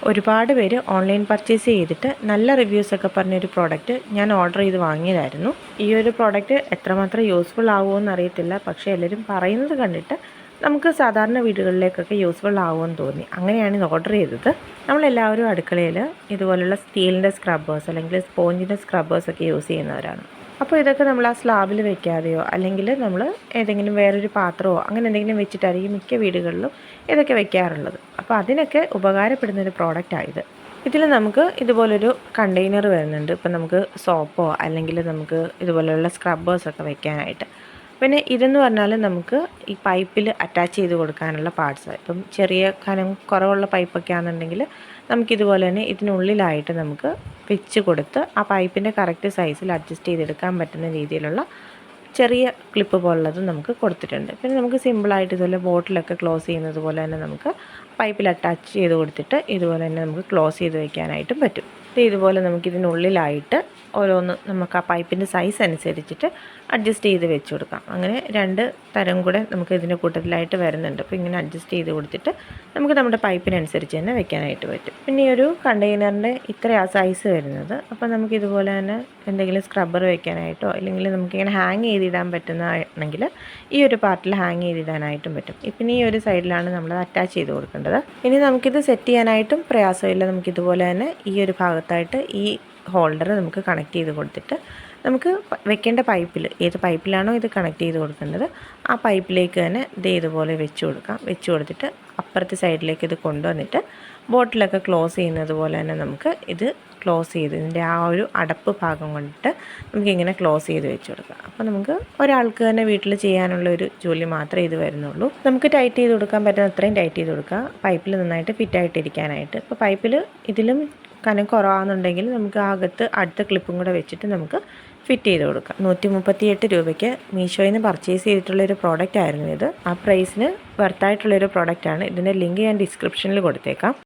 ഒരുപാട് പേര് online purchase ചെയ്തിട്ട് നല്ല റിവ്യൂസൊക്കെ പറഞ്ഞൊരു പ്രോഡക്റ്റ് ഞാൻ ഓർഡർ ചെയ്ത് വാങ്ങിയതായിരുന്നു. ഈ ഒരു പ്രോഡക്റ്റ് എത്രമാത്രം യൂസ്ഫുൾ ആവുമെന്ന് അറിയത്തില്ല, പക്ഷേ എല്ലാവരും പറയുന്നത് കണ്ടിട്ട് നമുക്ക് സാധാരണ വീടുകളിലേക്കൊക്കെ യൂസ്ഫുൾ ആവുമെന്ന് തോന്നി. അങ്ങനെയാണ് ഇത് ഓർഡർ ചെയ്തത്. നമ്മളെല്ലാവരും അടുക്കളയിൽ ഇതുപോലുള്ള സ്റ്റീലിൻ്റെ സ്ക്രബ്ബേഴ്സ് അല്ലെങ്കിൽ സ്പോഞ്ചിൻ്റെ സ്ക്രബ്ബേഴ്സൊക്കെ യൂസ് ചെയ്യുന്നവരാണ്. അപ്പോൾ ഇതൊക്കെ നമ്മൾ ആ സ്ലാബിൽ വെക്കാതെയോ അല്ലെങ്കിൽ നമ്മൾ ഏതെങ്കിലും വേറൊരു പാത്രമോ അങ്ങനെ എന്തെങ്കിലും വെച്ചിട്ടായിരിക്കും മിക്ക വീടുകളിലും ഇതൊക്കെ വെക്കാറുള്ളത്. അപ്പോൾ അതിനൊക്കെ ഉപകാരപ്പെടുന്നൊരു പ്രോഡക്റ്റായത്. ഇതിൽ നമുക്ക് ഇതുപോലൊരു കണ്ടെയ്നർ വരുന്നുണ്ട്. ഇപ്പം നമുക്ക് സോപ്പോ അല്ലെങ്കിൽ നമുക്ക് ഇതുപോലെയുള്ള സ്ക്രബ്ബേഴ്സൊക്കെ വെക്കാനായിട്ട്. പിന്നെ ഇതെന്ന് പറഞ്ഞാൽ നമുക്ക് ഈ പൈപ്പിൽ അറ്റാച്ച് ചെയ്ത് കൊടുക്കാനുള്ള പാർട്സ്. ഇപ്പം ചെറിയ കനം കുറവുള്ള പൈപ്പൊക്കെ ആണെന്നുണ്ടെങ്കിൽ നമുക്കിതുപോലെ തന്നെ ഇതിനുള്ളിലായിട്ട് നമുക്ക് വെച്ച് കൊടുത്ത് ആ പൈപ്പിൻ്റെ കറക്റ്റ് സൈസിൽ അഡ്ജസ്റ്റ് ചെയ്തെടുക്കാൻ പറ്റുന്ന രീതിയിലുള്ള ചെറിയ ക്ലിപ്പ് പോലുള്ളത് നമുക്ക് കൊടുത്തിട്ടുണ്ട്. പിന്നെ നമുക്ക് സിമ്പിളായിട്ട് ഇതുപോലെ ബോട്ടിലൊക്കെ ക്ലോസ് ചെയ്യുന്നത് പോലെ തന്നെ നമുക്ക് പൈപ്പിൽ അറ്റാച്ച് ചെയ്ത് കൊടുത്തിട്ട് ഇതുപോലെ തന്നെ നമുക്ക് ക്ലോസ് ചെയ്ത് വയ്ക്കാനായിട്ടും പറ്റും. ഇതുപോലെ നമുക്കിതിനുള്ളിലായിട്ട് ഓരോന്ന് നമുക്ക് ആ പൈപ്പിൻ്റെ സൈസ് അനുസരിച്ചിട്ട് അഡ്ജസ്റ്റ് ചെയ്ത് വെച്ച് കൊടുക്കാം. അങ്ങനെ 2 തരം കൂടെ നമുക്ക് ഇതിൻ്റെ കൂട്ടത്തിലായിട്ട് വരുന്നുണ്ട്. അപ്പോൾ ഇങ്ങനെ അഡ്ജസ്റ്റ് ചെയ്ത് കൊടുത്തിട്ട് നമുക്ക് നമ്മുടെ പൈപ്പിനനുസരിച്ച് തന്നെ വെക്കാനായിട്ട് പറ്റും. പിന്നെ ഈ ഒരു കണ്ടെയ്നറിൻ്റെ ഇത്രയാ സൈസ് വരുന്നത്. അപ്പോൾ നമുക്കിതുപോലെ തന്നെ എന്തെങ്കിലും സ്ക്രബ്ബർ വെക്കാനായിട്ടോ അല്ലെങ്കിൽ നമുക്കിങ്ങനെ ഹാങ് ചെയ്തിടാൻ പറ്റുന്നതാണെങ്കിൽ ഈ ഒരു പാർട്ടിൽ ഹാങ് ചെയ്തിടാനായിട്ടും പറ്റും. ഇപ്പം ഈ ഒരു സൈഡിലാണ് നമ്മൾ അറ്റാച്ച് ചെയ്ത് കൊടുക്കേണ്ടത്. ഇനി നമുക്കിത് സെറ്റ് ചെയ്യാനായിട്ടും പ്രയാസമില്ല. നമുക്കിതുപോലെ തന്നെ ഈ ഒരു ഭാഗത്തായിട്ട് ഈ ഹോൾഡർ നമുക്ക് കണക്ട് ചെയ്ത് കൊടുത്തിട്ട് നമുക്ക് വെക്കേണ്ട പൈപ്പിൽ ഏത് പൈപ്പിലാണോ ഇത് കണക്ട് ചെയ്ത് കൊടുക്കേണ്ടത് ആ പൈപ്പിലേക്ക് തന്നെ ഇതുപോലെ വെച്ച് കൊടുക്കാം. വെച്ച് കൊടുത്തിട്ട് അപ്പുറത്തെ സൈഡിലേക്ക് ഇത് കൊണ്ടുവന്നിട്ട് ബോട്ടിലൊക്കെ ക്ലോസ് ചെയ്യുന്നത് പോലെ തന്നെ നമുക്ക് ഇത് ക്ലോസ് ചെയ്ത് ഇതിൻ്റെ ആ ഒരു അടപ്പ് ഭാഗം കൊണ്ടിട്ട് നമുക്കിങ്ങനെ ക്ലോസ് ചെയ്ത് വെച്ച് കൊടുക്കാം. അപ്പോൾ നമുക്ക് ഒരാൾക്ക് തന്നെ വീട്ടിൽ ചെയ്യാനുള്ള ഒരു ജോലി മാത്രമേ ഇത് വരുന്നുള്ളൂ. നമുക്ക് ടൈറ്റ് ചെയ്ത് കൊടുക്കാൻ പറ്റുന്ന അത്രയും ടൈറ്റ് ചെയ്ത് കൊടുക്കുക, പൈപ്പിൽ നന്നായിട്ട് ഫിറ്റായിട്ടിരിക്കാനായിട്ട്. ഇപ്പോൾ പൈപ്പിൽ ഇതിലും കനം കുറവാണെന്നുണ്ടെങ്കിൽ നമുക്ക് അകത്ത് അടുത്ത ക്ലിപ്പും കൂടെ വെച്ചിട്ട് നമുക്ക് ഫിറ്റ് ചെയ്ത് കൊടുക്കാം. 138 രൂപയ്ക്ക് മീഷോയിൽ നിന്ന് പർച്ചേസ് ചെയ്തിട്ടുള്ളൊരു പ്രോഡക്റ്റ് ആയിരുന്നു ഇത്. ആ പ്രൈസിന് വർത്തായിട്ടുള്ളൊരു പ്രോഡക്റ്റാണ്. ഇതിൻ്റെ ലിങ്ക് ഞാൻ ഡിസ്ക്രിപ്ഷനിൽ കൊടുത്തേക്കാം.